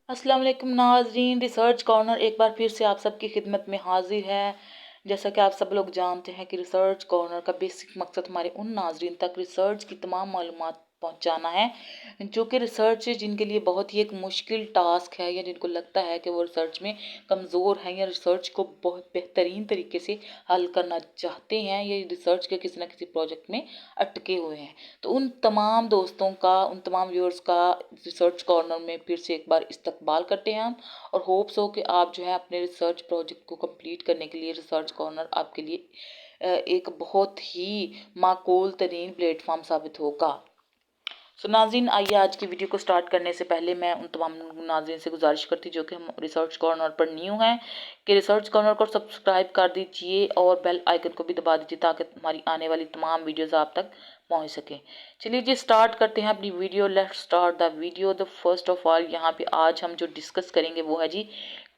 अस्सलाम वालेकुम नाज़रीन, रिसर्च कॉर्नर एक बार फिर से आप सबकी खिदमत में हाजिर है। जैसा कि आप सब लोग जानते हैं कि रिसर्च कॉर्नर का बेसिक मकसद हमारे उन नाज़रीन तक रिसर्च की तमाम मालूमात पहुंचाना है जो कि रिसर्च जिनके लिए बहुत ही एक मुश्किल टास्क है या जिनको लगता है कि वो रिसर्च में कमज़ोर हैं या रिसर्च को बहुत बेहतरीन तरीके से हल करना चाहते हैं या रिसर्च के किसी ना किसी प्रोजेक्ट में अटके हुए हैं। तो उन तमाम दोस्तों का, उन तमाम व्यूअर्स का रिसर्च कॉर्नर में फिर से एक बार इस्तकबाल करते हैं हम, और होप्स हो कि आप जो है अपने रिसर्च प्रोजेक्ट को कंप्लीट करने के लिए रिसर्च कॉर्नर आपके लिए एक बहुत ही माकूल तरीन प्लेटफॉर्म साबित होगा। सो नाज़रीन, आइए आज की वीडियो को स्टार्ट करने से पहले मैं उन तमाम नाज़रीन से गुजारिश करती जो कि हम रिसर्च कॉर्नर पर न्यू हैं कि रिसर्च कॉर्नर को सब्सक्राइब कर दीजिए और बेल आइकन को भी दबा दीजिए ताकि हमारी आने वाली तमाम वीडियोस आप तक पहुंच सके। चलिए जी, स्टार्ट करते हैं अपनी video. Let's start the video. The first of all यहाँ पे आज हम जो डिस्कस करेंगे वो है जी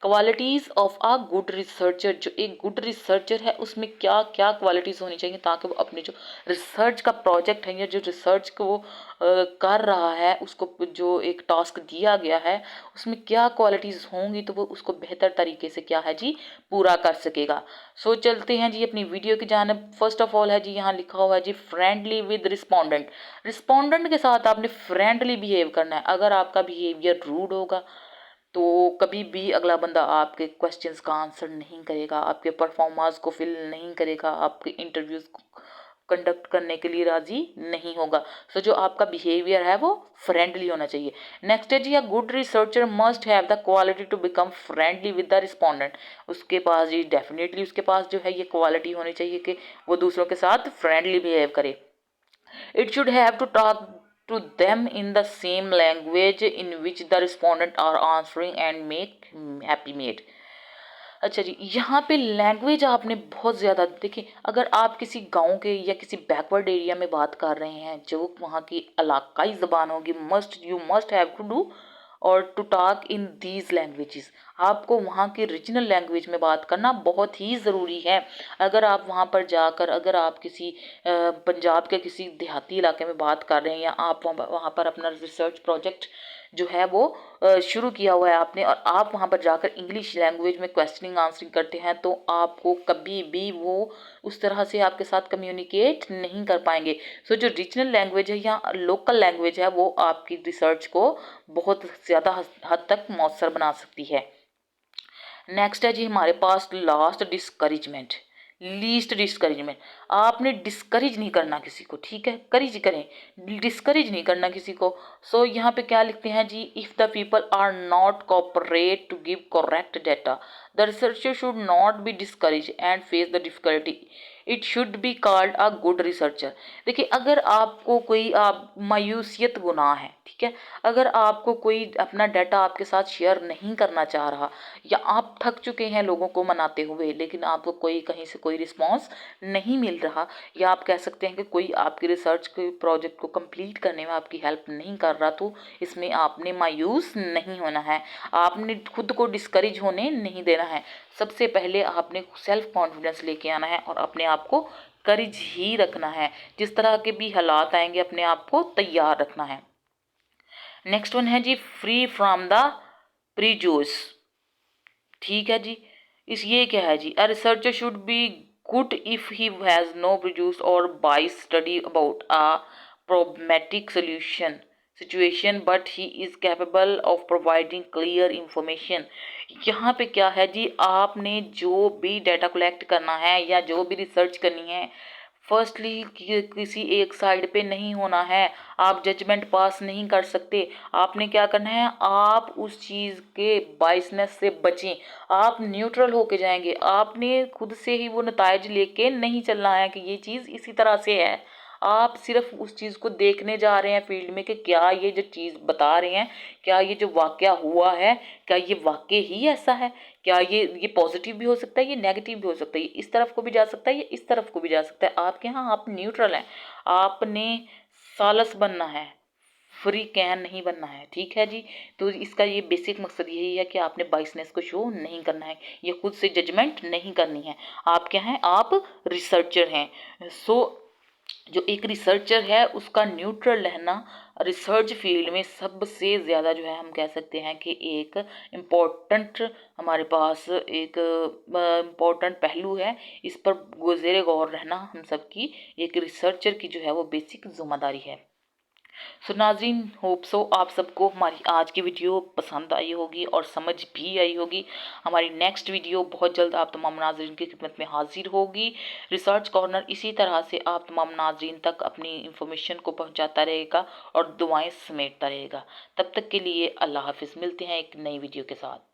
qualities of a good researcher. जो एक गुड रिसर्चर है उसमें क्या क्या क्वालिटीज़ होनी चाहिए ताकि वो अपने जो रिसर्च का प्रोजेक्ट है या जो रिसर्च को वो कर रहा है, उसको जो एक टास्क दिया गया है उसमें क्या क्वालिटीज़ होंगी तो वो उसको बेहतर तरीके से क्या है जी पूरा कर सकेगा। सो चलते हैं जी अपनी वीडियो की जानिब। फर्स्ट ऑफ ऑल है जी यहाँ लिखा हुआ है जी फ्रेंडली विद रिस्पोंडेंट। रिस्पोंडेंट के साथ आपने फ्रेंडली बिहेव करना है। अगर आपका बिहेवियर रूड होगा तो कभी भी अगला बंदा आपके क्वेश्चंस का आंसर नहीं करेगा, आपके परफॉर्मेंस को फिल नहीं करेगा, आपके इंटरव्यूज कंडक्ट करने के लिए राजी नहीं होगा। सो जो आपका बिहेवियर है वो फ्रेंडली होना चाहिए। नेक्स्ट है जी, a good researcher must have the quality to become friendly with the respondent. उसके पास जी डेफिनेटली उसके पास जो है ये क्वालिटी होनी चाहिए कि वो दूसरों के साथ फ्रेंडली बिहेव करे। It should have to talk to them in the same language in which the respondent are answering and make happy made। अच्छा जी, यहाँ पे लैंग्वेज आपने बहुत ज़्यादा देखिए, अगर आप किसी गांव के या किसी बैकवर्ड एरिया में बात कर रहे हैं जो वहाँ की इलाकाई ज़बान होगी, you must have to do और to talk in these languages. आपको वहाँ की रीजनल लैंग्वेज में बात करना बहुत ही ज़रूरी है। अगर आप वहाँ पर जाकर अगर आप किसी पंजाब के किसी देहाती इलाके में बात कर रहे हैं या आप वहाँ पर अपना रिसर्च प्रोजेक्ट जो है वो शुरू किया हुआ है आपने, और आप वहाँ पर जाकर इंग्लिश लैंग्वेज में क्वेश्चनिंग आंसरिंग करते हैं तो आपको कभी भी वो उस तरह से आपके साथ कम्युनिकेट नहीं कर पाएंगे। सो जो रीजनल लैंग्वेज है या लोकल लैंग्वेज है वो आपकी रिसर्च को बहुत ज़्यादा हद तक मौसर बना सकती है। नेक्स्ट है जी हमारे पास लास्ट डिस्करेजमेंट, लीस्ट डिस्करेजमेंट। आपने डिस्करेज नहीं करना किसी को, ठीक है, करेज करें, डिस्करेज नहीं करना किसी को। सो यहाँ पे क्या लिखते हैं जी, if the people are not cooperate to give correct data the researcher should not be discourage and face the difficulty, it should be called a good researcher. देखिए, अगर आपको कोई आप मायूसियत गुनाह है, ठीक है, अगर आपको कोई अपना डाटा आपके साथ शेयर नहीं करना चाह रहा या आप थक चुके हैं लोगों को मनाते हुए लेकिन आपको कोई कहीं से कोई रिस्पांस नहीं मिल रहा, या आप कह सकते हैं कि कोई आपकी रिसर्च के प्रोजेक्ट को कंप्लीट करने में आपकी हेल्प नहीं कर रहा, तो इसमें आपने मायूस नहीं होना है, आपने खुद को डिस्करेज होने नहीं देना है। सबसे पहले आपने सेल्फ कॉन्फिडेंस लेके आना है और अपने आप को करेज ही रखना है। जिस तरह के भी हालात आएंगे अपने आप को तैयार रखना है। नेक्स्ट वन है जी फ्री फ्रॉम द प्रीजोस। ठीक है जी, इस ये क्या है जी, a researcher should be good if he has no produce और bias study about a problematic solution situation but he is capable of providing clear information. यहाँ पे क्या है जी, आपने जो भी डाटा कलेक्ट करना है या जो भी रिसर्च करनी है, फर्स्टली किसी एक साइड पे नहीं होना है। आप जजमेंट पास नहीं कर सकते। आपने क्या करना है, आप उस चीज़ के बाइसनेस से बचें, आप न्यूट्रल होके जाएंगे। आपने खुद से ही वो नताइज लेके नहीं चलना है कि ये चीज़ इसी तरह से है। आप सिर्फ उस चीज़ को देखने जा रहे हैं फील्ड में कि क्या ये जो चीज़ बता रहे हैं, क्या ये जो वाकया हुआ है, क्या ये वाकई ही ऐसा है, क्या ये पॉजिटिव भी हो सकता है, ये नेगेटिव भी हो सकता है, ये इस तरफ को भी जा सकता है, ये इस तरफ को भी जा सकता है। आपके यहाँ आप न्यूट्रल हैं। आपने सालस बनना है, फ्री कैन नहीं बनना है, ठीक है जी। तो इसका ये बेसिक मकसद यही है कि आपने बाइसनेस को शो नहीं करना है, ये खुद से जजमेंट नहीं करनी है। आप क्या हैं, आप रिसर्चर हैं। सो जो एक रिसर्चर है उसका न्यूट्रल रहना रिसर्च फील्ड में सबसे ज़्यादा जो है हम कह सकते हैं कि एक इम्पोर्टेंट हमारे पास एक इम्पोर्टेंट पहलू है। इस पर ज़ेरे गौर रहना हम सबकी एक रिसर्चर की जो है वो बेसिक ज़िम्मेदारी है। सो नाज़रीन, होप सो आप सबको हमारी आज की वीडियो पसंद आई होगी और समझ भी आई होगी। हमारी नेक्स्ट वीडियो बहुत जल्द आप तमाम नाज़रीन की खिदमत में हाजिर होगी। रिसर्च कॉर्नर इसी तरह से आप तमाम नाज़रीन तक अपनी इंफॉर्मेशन को पहुंचाता रहेगा और दुआएं समेटता रहेगा। तब तक के लिए अल्लाह हाफिज़। मिलते हैं एक नई वीडियो के साथ।